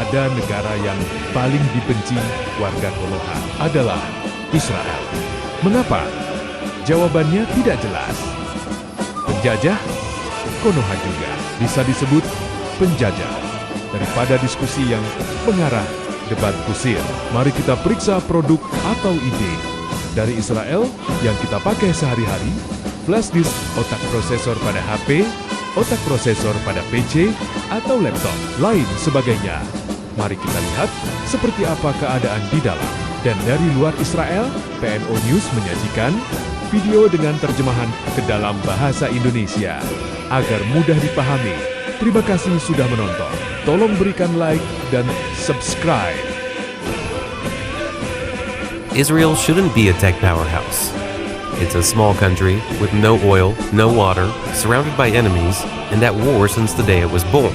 ada negara yang paling dibenci warga Konoha adalah Israel. Mengapa? Jawabannya tidak jelas. Penjajah? Konoha juga bisa disebut penjajah. Daripada diskusi yang mengarah debat kusir, mari kita periksa produk atau ide dari Israel yang kita pakai sehari-hari: flash disk, otak prosesor pada HP, otak prosesor pada PC atau laptop, lain sebagainya. Mari kita lihat seperti apa keadaan di dalam. Dan dari luar Israel, PNO News menyajikan video dengan terjemahan ke dalam bahasa Indonesia agar mudah dipahami. Terima kasih sudah menonton. Tolong berikan like dan subscribe. Israel shouldn't be a tech powerhouse. It's a small country with no oil, no water, surrounded by enemies, and at war since the day it was born.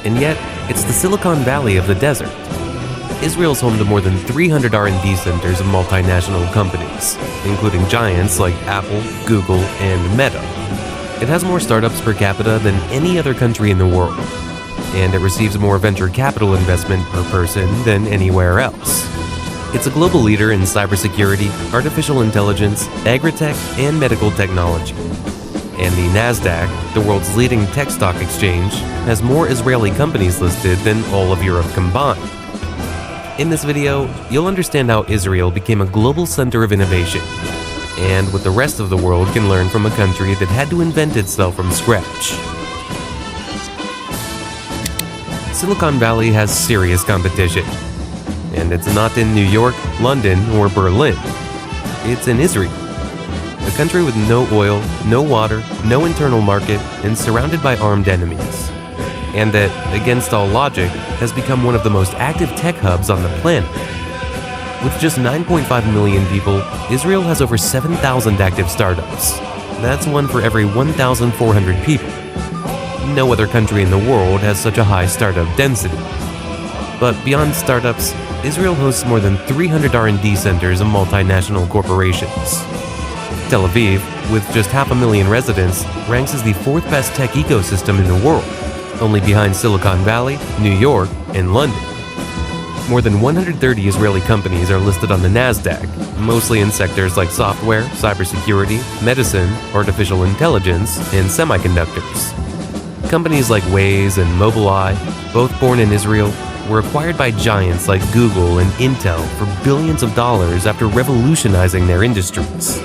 And yet, it's the Silicon Valley of the desert. Israel's home to more than 300 R&D centers of multinational companies, including giants like Apple, Google, and Meta. It has more startups per capita than any other country in the world, and it receives more venture capital investment per person than anywhere else. It's a global leader in cybersecurity, artificial intelligence, agritech, and medical technology. And the Nasdaq, the world's leading tech stock exchange, has more Israeli companies listed than all of Europe combined. In this video, you'll understand how Israel became a global center of innovation, and what the rest of the world can learn from a country that had to invent itself from scratch. Silicon Valley has serious competition, and it's not in New York, London, or Berlin. It's in Israel, a country with no oil, no water, no internal market, and surrounded by armed enemies. And that, against all logic, has become one of the most active tech hubs on the planet. With just 9.5 million people, Israel has over 7,000 active startups. That's one for every 1,400 people. No other country in the world has such a high startup density. But beyond startups, Israel hosts more than 300 R&D centers of multinational corporations. Tel Aviv, with just 500,000 residents, ranks as the fourth best tech ecosystem in the world, only behind Silicon Valley, New York, and London. More than 130 Israeli companies are listed on the Nasdaq, mostly in sectors like software, cybersecurity, medicine, artificial intelligence, and semiconductors. Companies like Waze and Mobileye, both born in Israel, were acquired by giants like Google and Intel for billions of dollars after revolutionizing their industries.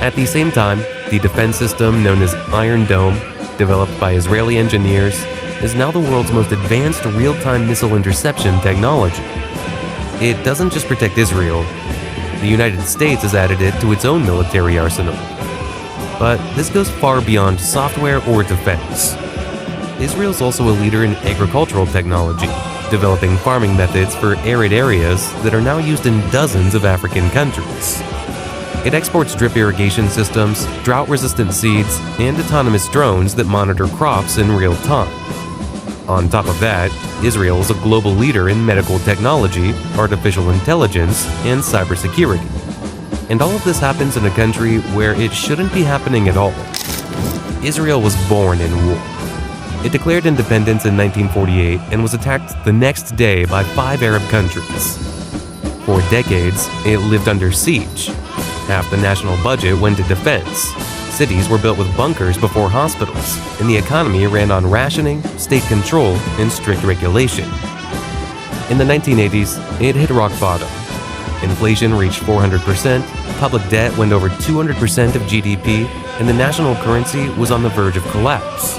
At the same time, the defense system known as Iron Dome, developed by Israeli engineers, is now the world's most advanced real-time missile interception technology. It doesn't just protect Israel. The United States has added it to its own military arsenal. But this goes far beyond software or defense. Israel's also a leader in agricultural technology, developing farming methods for arid areas that are now used in dozens of African countries. It exports drip irrigation systems, drought-resistant seeds, and autonomous drones that monitor crops in real time. On top of that, Israel is a global leader in medical technology, artificial intelligence, and cybersecurity. And all of this happens in a country where it shouldn't be happening at all. Israel was born in war. It declared independence in 1948 and was attacked the next day by 5 Arab countries. For decades, it lived under siege. Half the national budget went to defense. Cities were built with bunkers before hospitals, and the economy ran on rationing, state control, and strict regulation. In the 1980s, it hit rock bottom. Inflation reached 400%, public debt went over 200% of GDP, and the national currency was on the verge of collapse.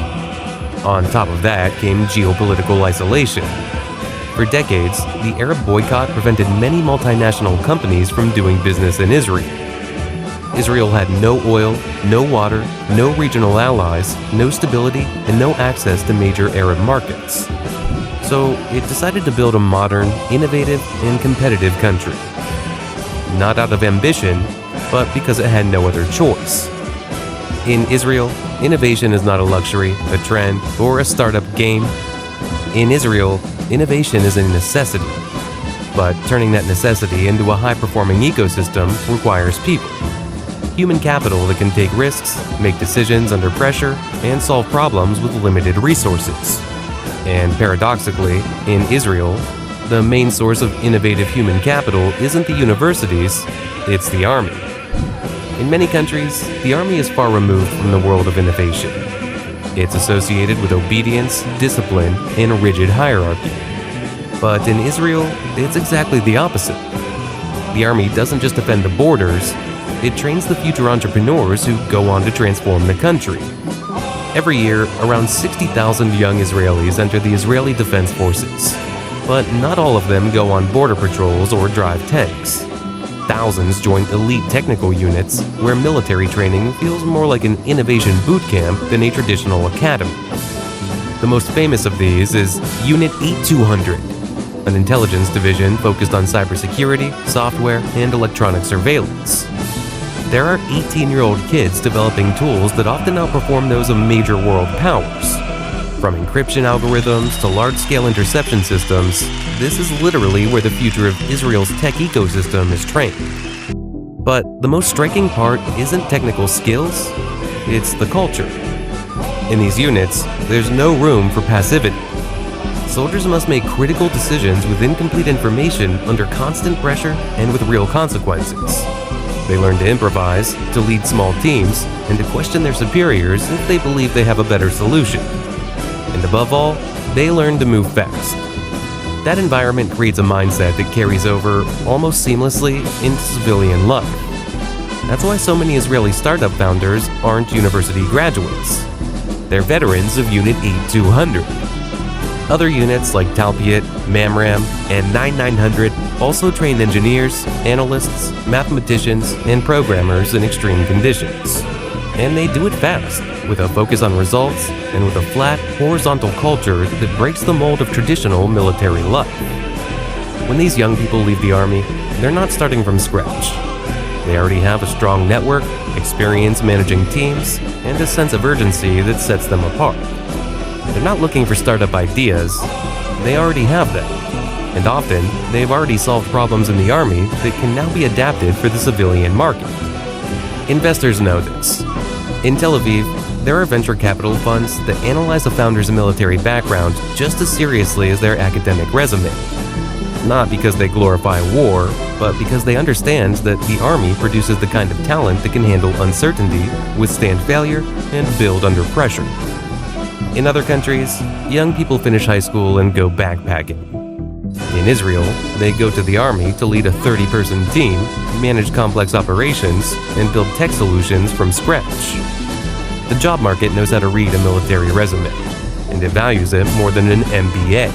On top of that came geopolitical isolation. For decades, the Arab boycott prevented many multinational companies from doing business in Israel. Israel had no oil, no water, no regional allies, no stability, and no access to major Arab markets. So it decided to build a modern, innovative, and competitive country. Not out of ambition, but because it had no other choice. In Israel, innovation is not a luxury, a trend, or a startup game. In Israel, innovation is a necessity. But turning that necessity into a high-performing ecosystem requires people. Human capital that can take risks, make decisions under pressure, and solve problems with limited resources. And paradoxically, in Israel, the main source of innovative human capital isn't the universities, it's the army. In many countries, the army is far removed from the world of innovation. It's associated with obedience, discipline, and a rigid hierarchy. But in Israel, it's exactly the opposite. The army doesn't just defend the borders, it trains the future entrepreneurs who go on to transform the country. Every year, around 60,000 young Israelis enter the Israeli Defense Forces. But not all of them go on border patrols or drive tanks. Thousands join elite technical units, where military training feels more like an innovation boot camp than a traditional academy. The most famous of these is Unit 8200, an intelligence division focused on cybersecurity, software, and electronic surveillance. There are 18-year-old kids developing tools that often outperform those of major world powers. From encryption algorithms to large-scale interception systems, this is literally where the future of Israel's tech ecosystem is trained. But the most striking part isn't technical skills, it's the culture. In these units, there's no room for passivity. Soldiers must make critical decisions with incomplete information under constant pressure and with real consequences. They learn to improvise, to lead small teams, and to question their superiors if they believe they have a better solution. And above all, they learn to move fast. That environment creates a mindset that carries over almost seamlessly into civilian life. That's why so many Israeli startup founders aren't university graduates. They're veterans of Unit 8200. Other units like Talpiot, Mamram, and 9900 also train engineers, analysts, mathematicians, and programmers in extreme conditions. And they do it fast, with a focus on results and with a flat, horizontal culture that breaks the mold of traditional military life. When these young people leave the army, they're not starting from scratch. They already have a strong network, experience managing teams, and a sense of urgency that sets them apart. They're not looking for startup ideas, they already have them. And often, they've already solved problems in the army that can now be adapted for the civilian market. Investors know this. In Tel Aviv, there are venture capital funds that analyze a founder's military background just as seriously as their academic resume. Not because they glorify war, but because they understand that the army produces the kind of talent that can handle uncertainty, withstand failure, and build under pressure. In other countries, young people finish high school and go backpacking. In Israel, they go to the army to lead a 30-person team, manage complex operations, and build tech solutions from scratch. The job market knows how to read a military resume, and it values it more than an MBA.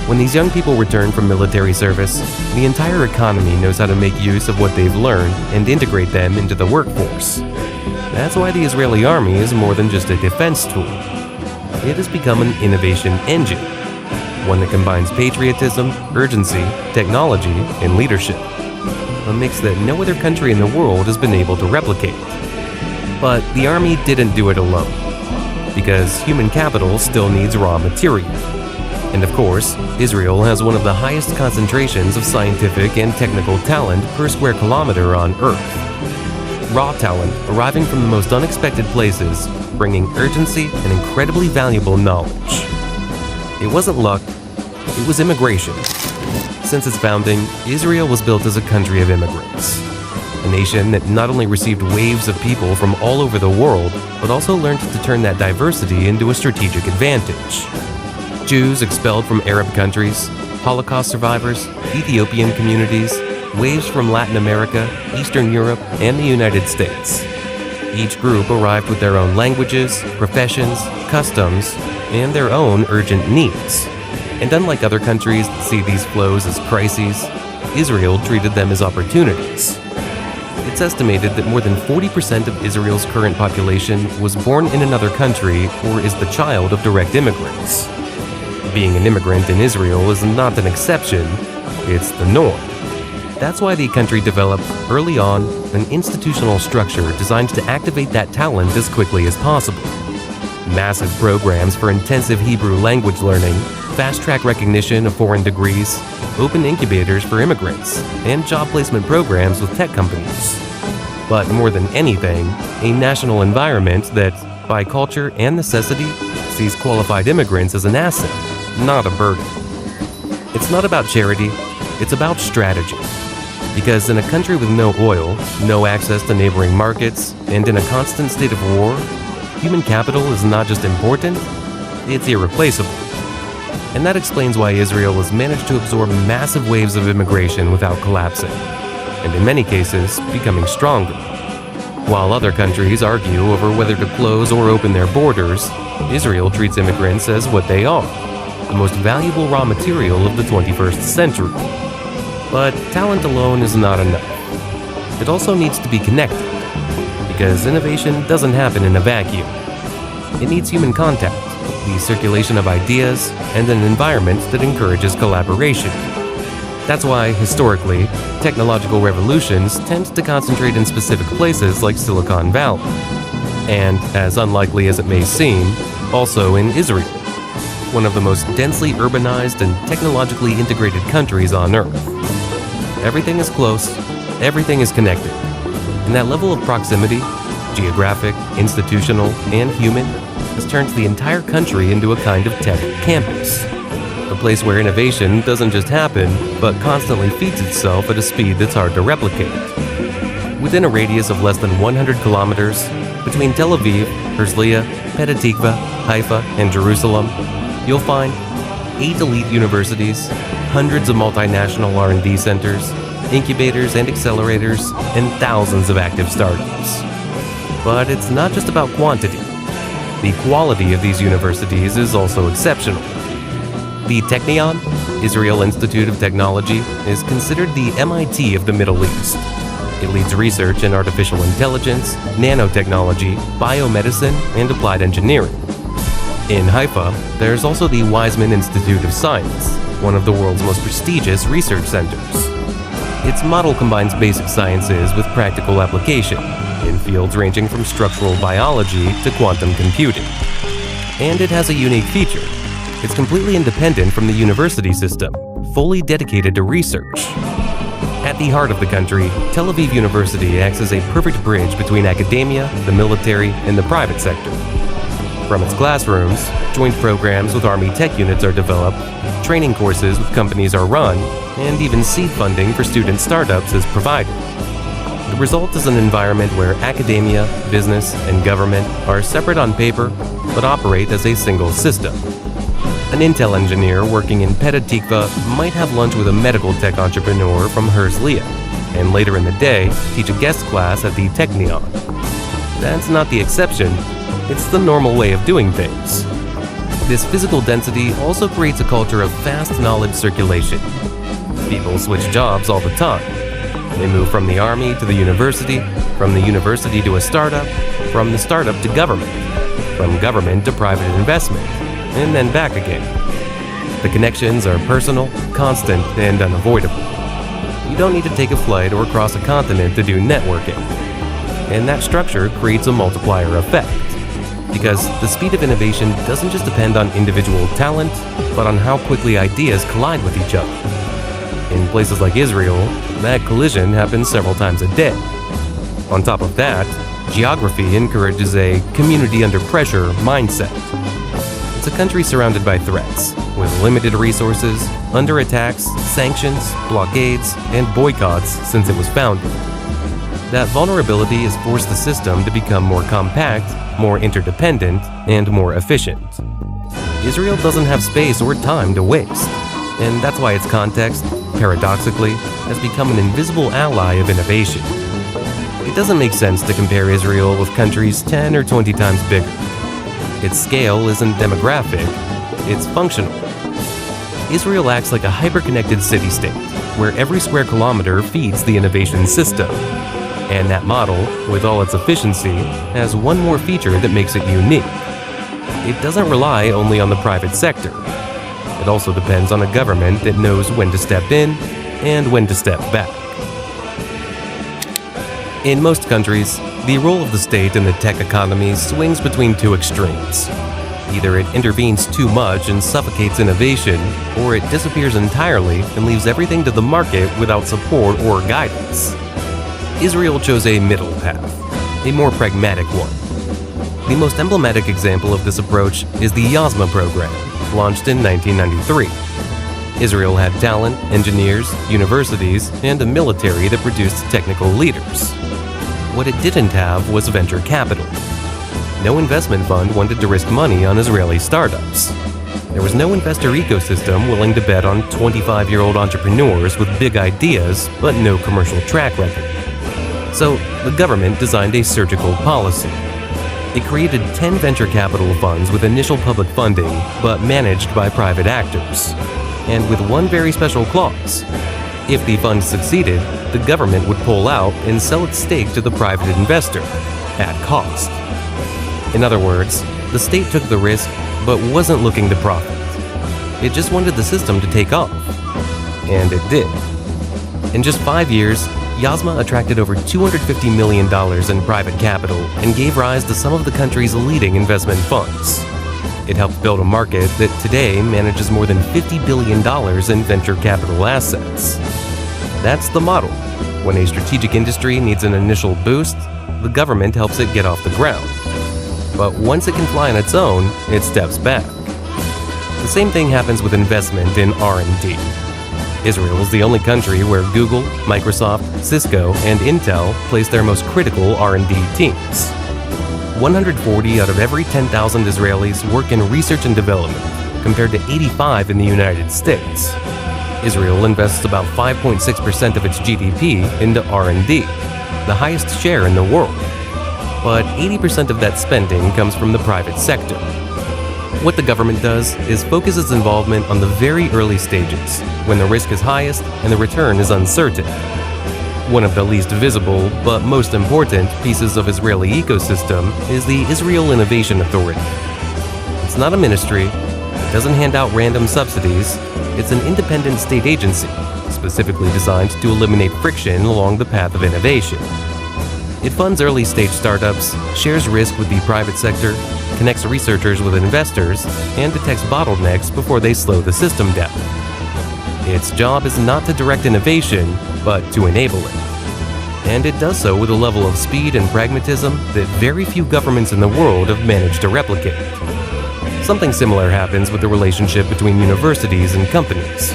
When these young people return from military service, the entire economy knows how to make use of what they've learned and integrate them into the workforce. That's why the Israeli army is more than just a defense tool. It has become an innovation engine, one that combines patriotism, urgency, technology, and leadership. A mix that no other country in the world has been able to replicate. But the army didn't do it alone, because human capital still needs raw material. And of course, Israel has one of the highest concentrations of scientific and technical talent per square kilometer on Earth. Raw talent arriving from the most unexpected places, bringing urgency and incredibly valuable knowledge. It wasn't luck, it was immigration. Since its founding, Israel was built as a country of immigrants. A nation that not only received waves of people from all over the world, but also learned to turn that diversity into a strategic advantage. Jews expelled from Arab countries, Holocaust survivors, Ethiopian communities, waves from Latin America, Eastern Europe, and the United States. Each group arrived with their own languages, professions, customs, and their own urgent needs. And unlike other countries that see these flows as crises, Israel treated them as opportunities. It's estimated that more than 40% of Israel's current population was born in another country or is the child of direct immigrants. Being an immigrant in Israel is not an exception, it's the norm. That's why the country developed, early on, an institutional structure designed to activate that talent as quickly as possible. Massive programs for intensive Hebrew language learning, fast-track recognition of foreign degrees, open incubators for immigrants, and job placement programs with tech companies. But more than anything, a national environment that, by culture and necessity, sees qualified immigrants as an asset, not a burden. It's not about charity, it's about strategy. Because in a country with no oil, no access to neighboring markets, and in a constant state of war, human capital is not just important, it's irreplaceable. And that explains why Israel has managed to absorb massive waves of immigration without collapsing, and in many cases, becoming stronger. While other countries argue over whether to close or open their borders, Israel treats immigrants as what they are, the most valuable raw material of the 21st century. But talent alone is not enough. It also needs to be connected, because innovation doesn't happen in a vacuum. It needs human contact, the circulation of ideas, and an environment that encourages collaboration. That's why, historically, technological revolutions tend to concentrate in specific places like Silicon Valley, and, as unlikely as it may seem, also in Israel, one of the most densely urbanized and technologically integrated countries on Earth. Everything is close, everything is connected, and that level of proximity, geographic, institutional, and human, has turned the entire country into a kind of tech campus. A place where innovation doesn't just happen, but constantly feeds itself at a speed that's hard to replicate. Within a radius of less than 100 kilometers, between Tel Aviv, Herzliya, Petah Tikva, Haifa, and Jerusalem, you'll find 8 elite universities, hundreds of multinational R&D centers, incubators and accelerators, and thousands of active startups. But it's not just about quantity. The quality of these universities is also exceptional. The Technion, Israel Institute of Technology, is considered the MIT of the Middle East. It leads research in artificial intelligence, nanotechnology, biomedicine, and applied engineering. In Haifa, there's also the Weizmann Institute of Science, one of the world's most prestigious research centers. Its model combines basic sciences with practical application in fields ranging from structural biology to quantum computing. And it has a unique feature. It's completely independent from the university system, fully dedicated to research. At the heart of the country, Tel Aviv University acts as a perfect bridge between academia, the military, and the private sector. From its classrooms, joint programs with Army tech units are developed, training courses with companies are run, and even seed funding for student startups is provided. The result is an environment where academia, business, and government are separate on paper, but operate as a single system. An Intel engineer working in Petah Tikva might have lunch with a medical tech entrepreneur from Herzliya, and later in the day, teach a guest class at the Technion. That's not the exception, it's the normal way of doing things. This physical density also creates a culture of fast knowledge circulation. People switch jobs all the time. They move from the army to the university, from the university to a startup, from the startup to government, from government to private investment, and then back again. The connections are personal, constant, and unavoidable. You don't need to take a flight or cross a continent to do networking. And that structure creates a multiplier effect. Because the speed of innovation doesn't just depend on individual talent, but on how quickly ideas collide with each other. In places like Israel, that collision happens several times a day. On top of that, geography encourages a community under pressure mindset. It's a country surrounded by threats, with limited resources, under attacks, sanctions, blockades, and boycotts since it was founded. That vulnerability has forced the system to become more compact, more interdependent, and more efficient. Israel doesn't have space or time to waste, and that's why its context, paradoxically, has become an invisible ally of innovation. It doesn't make sense to compare Israel with countries 10 or 20 times bigger. Its scale isn't demographic, it's functional. Israel acts like a hyper-connected city-state, where every square kilometer feeds the innovation system. And that model, with all its efficiency, has one more feature that makes it unique. It doesn't rely only on the private sector. It also depends on a government that knows when to step in and when to step back. In most countries, the role of the state in the tech economy swings between two extremes. Either it intervenes too much and suffocates innovation, or it disappears entirely and leaves everything to the market without support or guidance. Israel chose a middle path, a more pragmatic one. The most emblematic example of this approach is the YASMA program, launched in 1993. Israel had talent, engineers, universities, and a military that produced technical leaders. What it didn't have was venture capital. No investment fund wanted to risk money on Israeli startups. There was no investor ecosystem willing to bet on 25-year-old entrepreneurs with big ideas but no commercial track record. So the government designed a surgical policy. It created 10 venture capital funds with initial public funding but managed by private actors, and with one very special clause. If the fund succeeded, the government would pull out and sell its stake to the private investor at cost. In other words, the state took the risk but wasn't looking to profit. It just wanted the system to take off. And it did. In just 5 years, YASMA attracted over $250 million in private capital and gave rise to some of the country's leading investment funds. It helped build a market that today manages more than $50 billion in venture capital assets. That's the model. When a strategic industry needs an initial boost, the government helps it get off the ground. But once it can fly on its own, it steps back. The same thing happens with investment in R&D. Israel is the only country where Google, Microsoft, Cisco, and Intel place their most critical R&D teams. 140 out of every 10,000 Israelis work in research and development, compared to 85 in the United States. Israel invests about 5.6% of its GDP into R&D, the highest share in the world. But 80% of that spending comes from the private sector. What the government does is focus its involvement on the very early stages, when the risk is highest and the return is uncertain. One of the least visible, but most important, pieces of Israeli ecosystem is the Israel Innovation Authority. It's not a ministry, it doesn't hand out random subsidies, it's an independent state agency, specifically designed to eliminate friction along the path of innovation. It funds early-stage startups, shares risk with the private sector, connects researchers with investors, and detects bottlenecks before they slow the system down. Its job is not to direct innovation, but to enable it. And it does so with a level of speed and pragmatism that very few governments in the world have managed to replicate. Something similar happens with the relationship between universities and companies.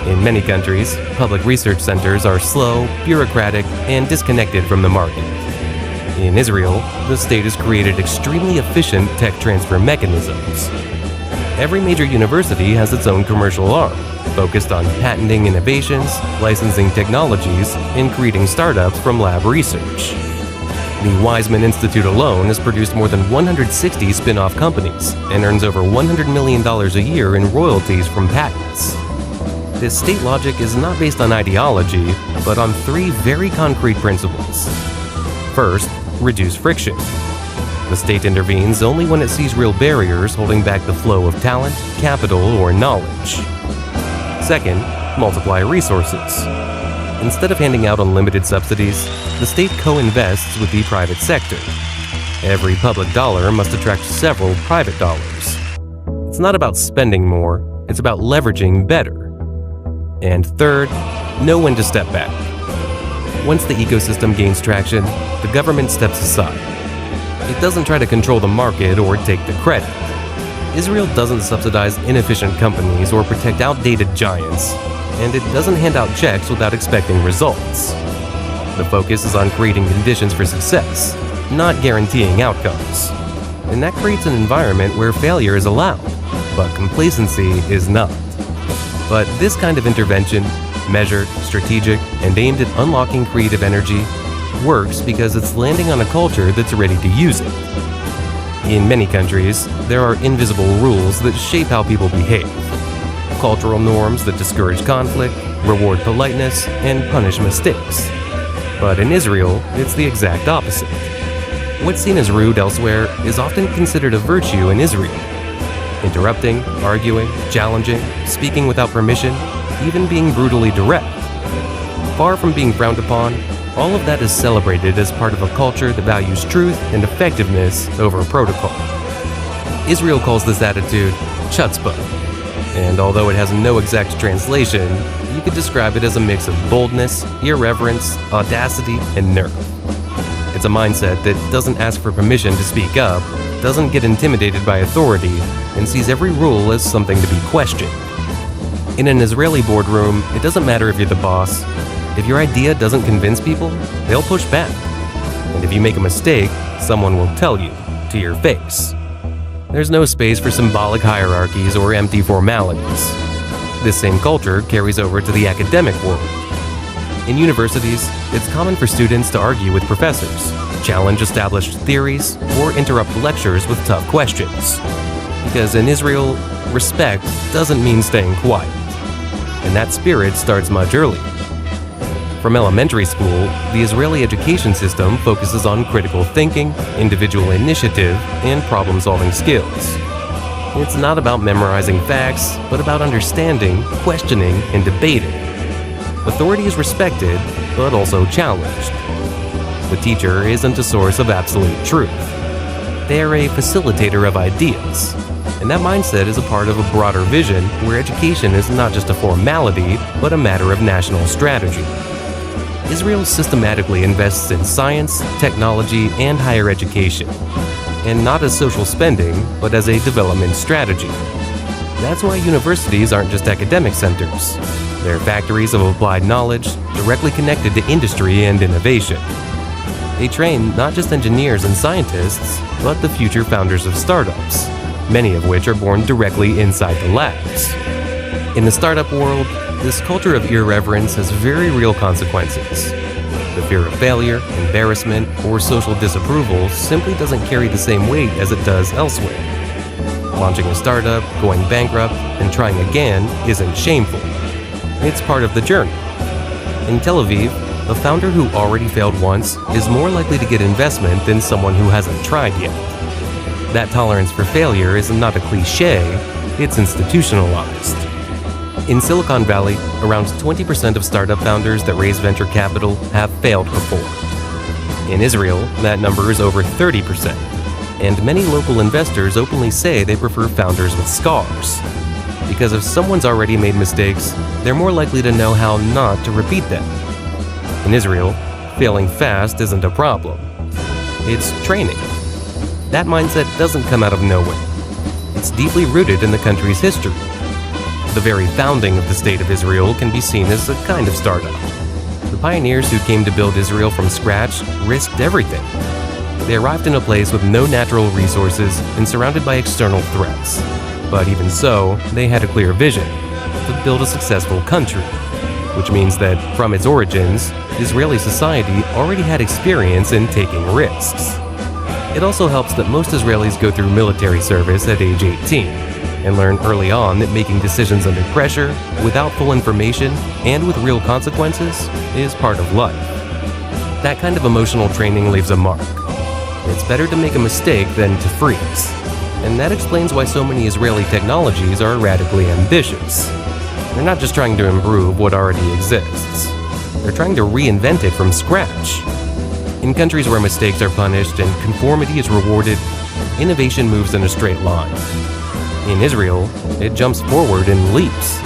In many countries, public research centers are slow, bureaucratic, and disconnected from the market. In Israel, the state has created extremely efficient tech transfer mechanisms. Every major university has its own commercial arm, focused on patenting innovations, licensing technologies, and creating startups from lab research. The Weizmann Institute alone has produced more than 160 spin-off companies and earns over $100 million a year in royalties from patents. This state logic is not based on ideology, but on three very concrete principles. First, reduce friction. The state intervenes only when it sees real barriers holding back the flow of talent, capital, or knowledge. Second, multiply resources. Instead of handing out unlimited subsidies, the state co-invests with the private sector. Every public dollar must attract several private dollars. It's not about spending more, it's about leveraging better. And third, know when to step back. Once the ecosystem gains traction, the government steps aside. It doesn't try to control the market or take the credit. Israel doesn't subsidize inefficient companies or protect outdated giants, and it doesn't hand out checks without expecting results. The focus is on creating conditions for success, not guaranteeing outcomes. And that creates an environment where failure is allowed, but complacency is not. But this kind of intervention, measured, strategic, and aimed at unlocking creative energy, works because it's landing on a culture that's ready to use it. In many countries, there are invisible rules that shape how people behave. Cultural norms that discourage conflict, reward politeness, and punish mistakes. But in Israel, it's the exact opposite. What's seen as rude elsewhere is often considered a virtue in Israel. Interrupting, arguing, challenging, speaking without permission, even being brutally direct. Far from being frowned upon, all of that is celebrated as part of a culture that values truth and effectiveness over protocol. Israel calls this attitude chutzpah, and although it has no exact translation, you could describe it as a mix of boldness, irreverence, audacity, and nerve. It's a mindset that doesn't ask for permission to speak up, doesn't get intimidated by authority, and sees every rule as something to be questioned. In an Israeli boardroom, it doesn't matter if you're the boss. If your idea doesn't convince people, they'll push back. And if you make a mistake, someone will tell you, to your face. There's no space for symbolic hierarchies or empty formalities. This same culture carries over to the academic world. In universities, it's common for students to argue with professors, challenge established theories, or interrupt lectures with tough questions. Because in Israel, respect doesn't mean staying quiet. And that spirit starts much earlier. From elementary school, the Israeli education system focuses on critical thinking, individual initiative, and problem-solving skills. It's not about memorizing facts, but about understanding, questioning, and debating. Authority is respected, but also challenged. The teacher isn't a source of absolute truth. They are a facilitator of ideas. And that mindset is a part of a broader vision where education is not just a formality, but a matter of national strategy. Israel systematically invests in science, technology, and higher education, and not as social spending, but as a development strategy. That's why universities aren't just academic centers. They're factories of applied knowledge, directly connected to industry and innovation. They train not just engineers and scientists, but the future founders of startups, many of which are born directly inside the labs. In the startup world, this culture of irreverence has very real consequences. The fear of failure, embarrassment, or social disapproval simply doesn't carry the same weight as it does elsewhere. Launching a startup, going bankrupt, and trying again isn't shameful. It's part of the journey. In Tel Aviv, a founder who already failed once is more likely to get investment than someone who hasn't tried yet. That tolerance for failure is not a cliché, it's institutionalized. In Silicon Valley, around 20% of startup founders that raise venture capital have failed before. In Israel, that number is over 30%, and many local investors openly say they prefer founders with scars. Because if someone's already made mistakes, they're more likely to know how not to repeat them. In Israel, failing fast isn't a problem. It's training. That mindset doesn't come out of nowhere. It's deeply rooted in the country's history. The very founding of the State of Israel can be seen as a kind of startup. The pioneers who came to build Israel from scratch risked everything. They arrived in a place with no natural resources and surrounded by external threats. But even so, they had a clear vision: to build a successful country. Which means that, from its origins, Israeli society already had experience in taking risks. It also helps that most Israelis go through military service at age 18, and learn early on that making decisions under pressure, without full information, and with real consequences, is part of life. That kind of emotional training leaves a mark. It's better to make a mistake than to freeze. And that explains why so many Israeli technologies are radically ambitious. They're not just trying to improve what already exists. They're trying to reinvent it from scratch. In countries where mistakes are punished and conformity is rewarded, innovation moves in a straight line. In Israel, it jumps forward in leaps.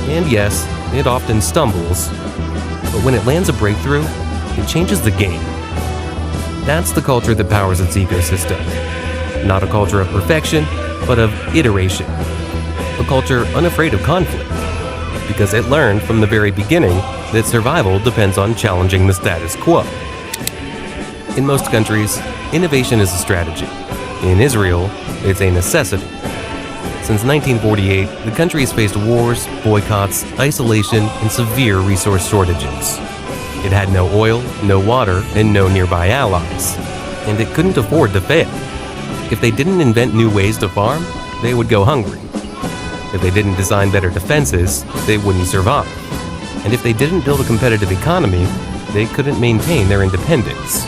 And yes, it often stumbles. But when it lands a breakthrough, it changes the game. That's the culture that powers its ecosystem. Not a culture of perfection, but of iteration. A culture unafraid of conflict, because it learned from the very beginning that survival depends on challenging the status quo. In most countries, innovation is a strategy. In Israel, it's a necessity. Since 1948, the country has faced wars, boycotts, isolation, and severe resource shortages. It had no oil, no water, and no nearby allies. And it couldn't afford to fail. If they didn't invent new ways to farm, they would go hungry. If they didn't design better defenses, they wouldn't survive. And if they didn't build a competitive economy, they couldn't maintain their independence.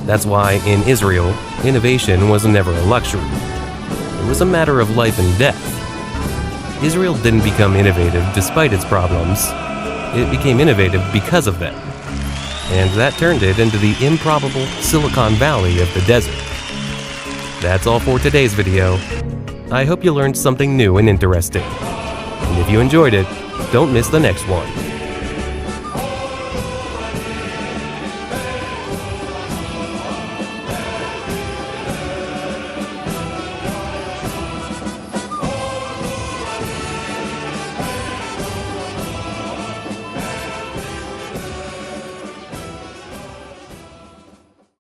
That's why, in Israel, innovation was never a luxury. It was a matter of life and death. Israel didn't become innovative despite its problems. It became innovative because of them. And that turned it into the improbable Silicon Valley of the desert. That's all for today's video. I hope you learned something new and interesting. And if you enjoyed it, don't miss the next one.